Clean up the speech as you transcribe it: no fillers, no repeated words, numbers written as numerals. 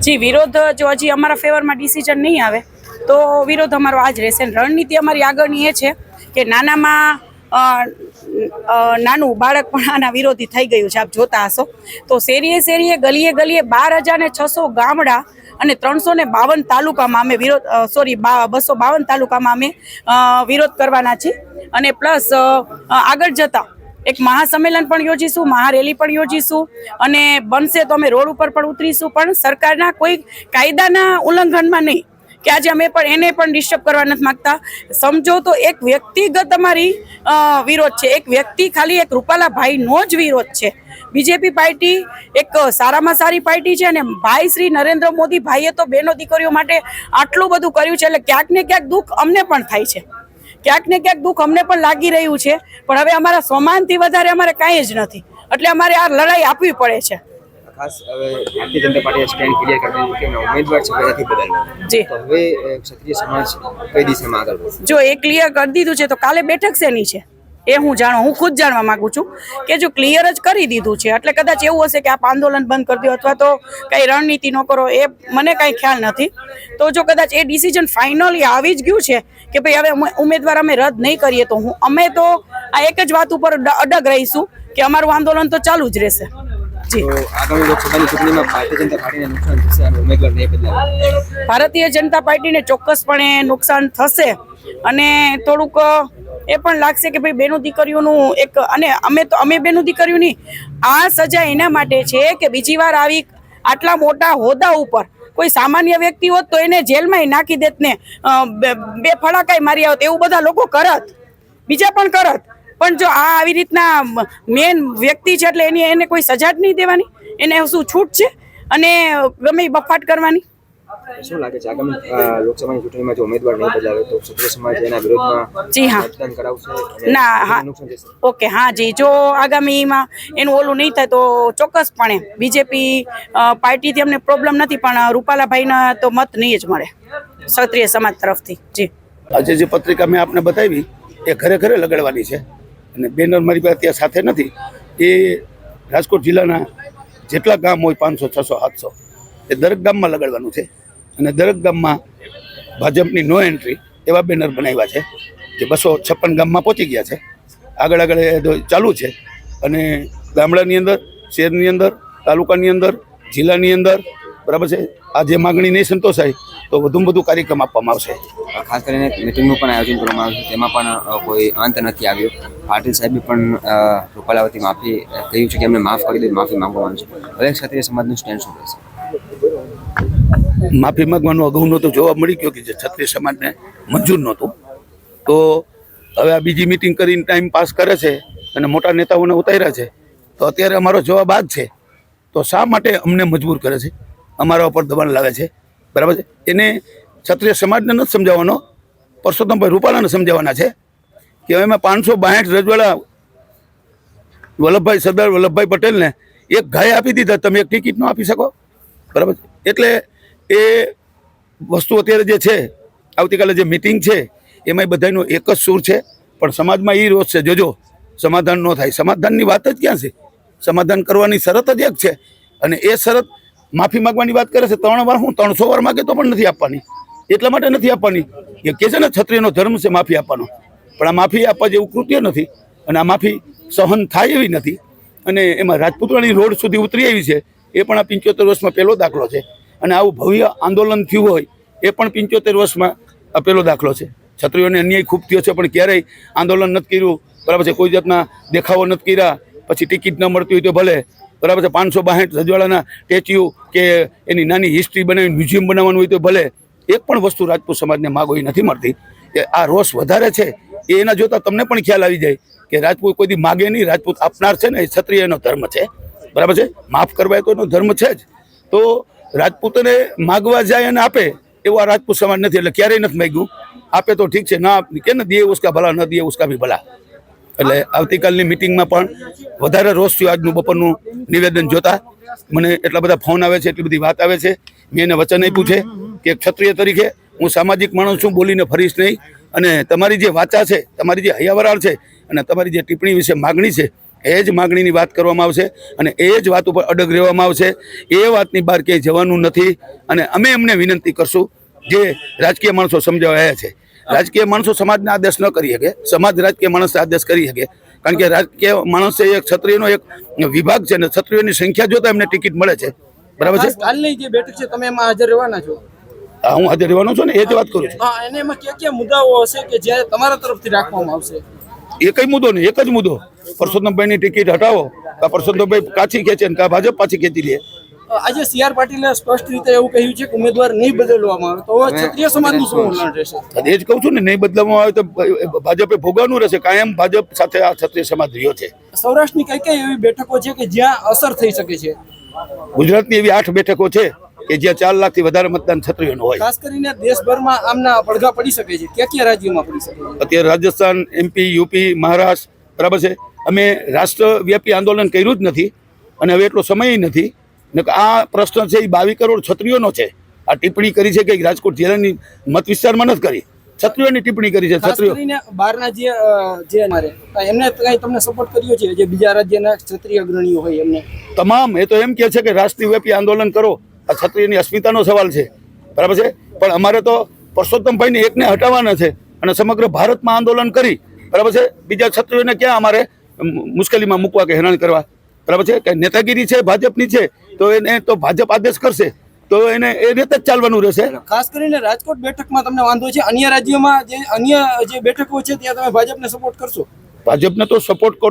જી વિરોધ જો હજી અમારા ફેવરમાં ડિસિઝન નહીં આવે તો વિરોધ અમારો આજ રહેશે. રણનીતિ અમારી આગળની એ છે કે નાનામાં નાનું બાળક પણ આના વિરોધી થઈ ગયું છે. આપ જોતા હશો તો શેરીએ શેરીએ ગલીએ ગલીએ 12,600 ગામડા અને 352 તાલુકામાં અમે વિરોધ 252 તાલુકામાં અમે વિરોધ કરવાના છીએ. અને પ્લસ આગળ જતા એક મહાસંમેલન પણ યોજીશું, મહારેલી પણ યોજીશું અને બનશે તો અમે રોડ ઉપર પણ ઉતરીશું, પણ સરકારના કોઈ કાયદાના ઉલ્લંઘનમાં નહીં કે આજે અમે પણ એને પણ ડિસ્ટર્બ કરવા નથી માંગતા. સમજો તો એક વ્યક્તિગત અમારી વિરોધ છે, એક વ્યક્તિ ખાલી એક રૂપાલાભાઈનો જ વિરોધ છે. બીજેપી પાર્ટી એક સારામાં સારી પાર્ટી છે અને ભાઈ શ્રી નરેન્દ્ર મોદી ભાઈએ તો બહેનો દીકરીઓ માટે આટલું બધું કર્યું છે એટલે ક્યાંક ને ક્યાંક દુઃખ અમને પણ થાય છે, ક્યાંક ને ક્યાંક દુઃખ અમને પણ લાગી રહ્યું છે. પણ હવે અમારા સમાનથી વધારે અમારે કાંઈ જ નથી એટલે અમારે આ લડાઈ આપવી પડે છે. ખાસ હવે ભારતીય જનતા પાર્ટીએ સ્ટેન્ડ ક્લિયર કરી દીધું કે ઉમેદવાર છે નથી બદલવાનો. જી તો હવે ક્ષત્રિય સમાજ કઈ દિશામાં આગળ વધશે? જો એ ક્લિયર કરી દીધું છે તો કાલે બેઠક શેની છે એ હું ખુદ જાણવા માંગુ છું કે જો ક્લિયર જ કરી દીધું છે એટલે કદાચ એવું હશે કે આપ આંદોલન બંધ કરી દો અથવા તો કંઈ રણનીતિ ન કરો, એ મને કાંઈ ખ્યાલ નથી. તો જો કદાચ એ ડિસિઝન ફાઇનલી આવી જ ગયું છે કે ભાઈ હવે ઉમેદવાર અમે રદ નહીં કરીએ તો અમે તો આ એક જ વાત ઉપર અડગ રહીશું કે અમારું આંદોલન તો ચાલુ જ રહેશે. જી આગામી લોકસભાની ચૂંટણીમાં ભારતીય જનતા પાર્ટીને નુકસાન થશે અને ઉમેદવાર નહીં બદલાય? ભારતીય જનતા પાર્ટીને ચોક્કસપણે નુકસાન થશે અને થોડુંક એ પણ લાગશે કે ભાઈ બેનો દીકરીઓનું એક અને અમે બેનો દીકરીઓની આ સજા એના માટે છે કે બીજી વાર આવી આટલા મોટા હોદ્દા ઉપર કોઈ સામાન્ય વ્યક્તિ હોત તો એને જેલમાં નાખી દેત ને બે ફડાકાઈ મારી આવત, એવું બધા લોકો કરત, બીજા પણ કરત. પણ જો આ આવી રીતના મેન વ્યક્તિ છે એટલે એને કોઈ સજા જ નહીં દેવાની, એને શું છૂટ છે અને ગમે બફાટ કરવાની? શું લાગે છે આગામી લોકસભાની ચૂંટણીમાં જો ઉમેદવાર નહીં બદલાવે તો ક્ષત્રિય સમાજ એના વિરોધમાં જી હા મતદાન કરાવશે? ના હા ઓકે હા જી, જો આગામીમાં એનું ઓલું નહીં થાય તો ચોક્કસપણે બીજેપી પાર્ટીથી અમને પ્રોબ્લેમ નથી પણ રૂપાલાભાઈના તો મત નહીં જ મળે ક્ષત્રિય સમાજ તરફથી. જી આજે જે પત્રિકા મેં આપને બતાવી એ ઘરે ઘરે લગાડવાની છે અને બેનર મારી પાસે ત્યાં સાથે નથી. એ રાજકોટ જિલ્લાના જેટલા ગામ હોય 500, 600, 700 એ દરેક ગામમાં લગાડવાનું છે અને દરેક ગામમાં ભાજપની નો એન્ટ્રી એવા બેનર બનાવ્યા છે જે 256 ગામમાં પહોંચી ગયા છે. આગળ આગળ ચાલુ છે અને ગામડાની અંદર, શહેરની અંદર, તાલુકાની અંદર, જિલ્લાની અંદર બરાબર છે. આ જે માગણી નહીં સંતોષાય તો વધુમાં વધુ કાર્યક્રમ આપવામાં આવશે. ખાસ કરીને મિટિંગનું પણ આયોજન કરવામાં આવ્યું છે, તેમાં પણ કોઈ અંત નથી આવ્યો. પાટીલ સાહેબે પણ રૂપાલાવતી માફી કહ્યું છે કે એમને માફ કરી દે, માફી માંગવામાં આવી છે. હવે ક્ષત્રિય સમાજનું સ્ટેન્ડ શું રહેશે? માફી માંગવાનો અગાઉનો તો જોવા મળી ગયો કે જે ક્ષત્રિય સમાજને મંજૂર નહોતું, તો હવે આ બીજી મિટિંગ કરીને ટાઈમ પાસ કરે છે અને મોટા નેતાઓને ઉતાર્યા છે. તો અત્યારે અમારો જવાબ આ જ છે. તો શા માટે અમને મજબૂર કરે છે, અમારા ઉપર દબાણ લાવે છે બરાબર છે? એને ક્ષત્રિય સમાજને નથી સમજાવવાનો, પરસોત્તમભાઈ રૂપાલાને સમજાવવાના છે કે એમાં 562 રજવાડા સરદાર વલ્લભભાઈ પટેલને એક ગાય આપી દીધા, તમે એક ટિકિટ ન આપી શકો બરાબર? એટલે એ વસ્તુ અત્યારે જે છે, આવતીકાલે જે મિટિંગ છે એમાં બધાનો એક જ સૂર છે, પણ સમાજમાં એ રોષ છે. જોજો સમાધાન ન થાય, સમાધાનની વાત જ ક્યાં છે? સમાધાન કરવાની શરત જ એક છે અને એ શરત માફી માગવાની વાત કરે છે. 3 વાર હું 300 વાર માગે તો પણ નથી આપવાની. એટલા માટે નથી આપવાની કે છે ને ક્ષત્રિયનો ધર્મ છે માફી આપવાનો, પણ આ માફી આપવા જેવું કૃત્ય નથી અને આ માફી સહન થાય એવી નથી. અને એમાં રાજપૂતોની રોડ સુધી ઉતરી આવી છે એ પણ આ 75 વર્ષમાં પહેલો દાખલો છે અને આવું ભવ્ય આંદોલન થયું હોય એ પણ 75 વર્ષમાં આ પહેલો દાખલો છે. ક્ષત્રિયોને અન્યાય ખૂબ થયો છે પણ ક્યારેય આંદોલન નથી કર્યું બરાબર છે, કોઈ જાતના દેખાવો નથી કર્યા. પછી ટિકિટ ન મળતી હોય તો ભલે બરાબર છે, 562 રજવાડાના સ્ટેચ્યુ કે એની નાની હિસ્ટ્રી બનાવીને મ્યુઝિયમ બનાવવાનું હોય તો ભલે, એક પણ વસ્તુ રાજપૂત સમાજને માગોઈ નથી મળતી. કે આ રોષ વધારે છે એ એના જોતાં તમને પણ ખ્યાલ આવી જાય કે રાજપૂત કોઈ દી માગે નહીં, રાજપૂત આપનાર છે ને એ ક્ષત્રિયનો ધર્મ છે બરાબર છે. માફ કરવા તો એનો ધર્મ છે જ. તો રાજપૂતને માગવા જાય અને આપે એવો આ રાજપૂત સમાજ નથી, એટલે ક્યારેય નથી માગ્યું. આપે તો ઠીક છે, ના કે ન દે ઉસકા ભલા, ન દે ઉસકા ભી ભલા. એટલે આવતીકાલની મિટિંગમાં પણ વધારે રોષ થયો આજનું બપોરનું નિવેદન જોતા. મને એટલા બધા ફોન આવે છે, એટલી બધી વાત આવે છે. મેં એને વચન આપ્યું છે કે ક્ષત્રિય તરીકે હું સામાજિક માણસ છું, બોલીને ફરીશ નહીં અને તમારી જે વાચા છે, તમારી જે હૈયાવરાળ છે અને તમારી જે ટિપ્પણી વિશે માગણી છે એ જ માગણીની વાત કરવામાં આવશે અને એ જ વાત ઉપર અડગ રહેવામાં આવશે. એ વાતની બહાર ક્યાંય જવાનું નથી. અને અમે એમને વિનંતી કરશું જે રાજકીય માણસો સમજાવ્યા છે. રાજકીય માણસો સમાજને આદેશ ન કરી શકે, સમાજ રાજકીય માણસને આદેશ કરી શકે. કારણ કે રાજકીય માણસ એક ક્ષત્રિયનો એક વિભાગ છે ને ક્ષત્રિયોની સંખ્યા જોતા એમને ટિકિટ મળે છે. બરાબર છે. કાલની જે બેઠક છે તમે એમાં હાજર રહેવાના છો? હા, હું હાજર રહેવાનો છું ને, એ જ વાત કરું છું. હા, અને એમાં કયા કયા મુદ્દાઓ હશે કે જે તમારા તરફથી રાખવામાં આવશે? એ કઈ મુદ્દો નહીં, એક જ મુદ્દો, પરસોત્તમભાઈની ટિકિટ હટાવો, કા પરસોત્તમભાઈ પાછી ખેંચે ને કા ભાજપ પાછી ખેંચી લે. આજે CR પાટીલે સ્પષ્ટ રીતે એવું કહ્યું છે કે ઉમેદવાર નહીં બદલવામાં આવે તો હવે ક્ષત્રિય સમાજનું શું વલણ રહેશે? એ જ કહું છું ને, નહીં બદલાવવામાં આવે તો ભાજપે ભોગવવાનું રહેશે. કાયમ ભાજપ સાથે આ ક્ષત્રિય સમાજ રહ્યો છે. સૌરાષ્ટ્રની કઈ કઈ એવી બેઠકો છે કે જ્યાં અસર થઈ શકે છે? ગુજરાતની એવી 8 બેઠકો છે કે જ્યાં 4 લાખથી વધારે મતદાન ક્ષત્રિયોનું હોય. ખાસ કરીને દેશભરમાં આમના પડઘા પડી શકે છે. કયા કયા રાજ્યોમાં પડી શકે છે? અત્યારે રાજસ્થાન, MP, યુપી, મહારાષ્ટ્ર, બરાબર છે. અમે રાષ્ટ્રવ્યાપી આંદોલન કર્યું જ નથી અને હવે એટલો સમય નથી. આ પ્રશ્ન છે એ 22 કરોડ ક્ષત્રિયોનો છે. આ ટિપ્પણી કરી છે કે રાજકોટ જિલ્લાની મત વિસ્તારમાં નથી કરી, ક્ષત્રિયોની ટિપ્પણી કરી છે. ખાસ ક્ષત્રિયો કરીને બહારના જે મારે એમને કઈ તમને સપોર્ટ કર્યો છે? જે બીજા રાજ્યના ક્ષત્રિય અગ્રણીઓ હોય એમને તમામ એ તો એમ કહે છે કે રાષ્ટ્રવ્યાપી આંદોલન કરો. આ ક્ષત્રિયની અસ્મિતાનો સવાલ છે, બરાબર છે. પણ અમારે તો પરસોત્તમભાઈને એકને હટાવવાના છે અને સમગ્ર ભારતમાં આંદોલન કરી, બરાબર છે. બીજા ક્ષત્રિયોને ક્યાં અમારે મુશ્કેલીમાં મૂકવા કે હેરાન કરવા, બરાબર છે. કે નેતાગીરી છે ભાજપની છે તો એને તો ભાજપ આદેશ કરશે તો એને એ રીતે જ ચાલવાનું રહેશે. ખાસ કરીને રાજકોટ બેઠકમાં તમને વાંધો છે? અન્ય રાજ્યોમાં જે અન્ય જે બેઠકો છે ત્યાં તમે ભાજપને સપોર્ટ કરશો? ભાજપને તો સપોર્ટ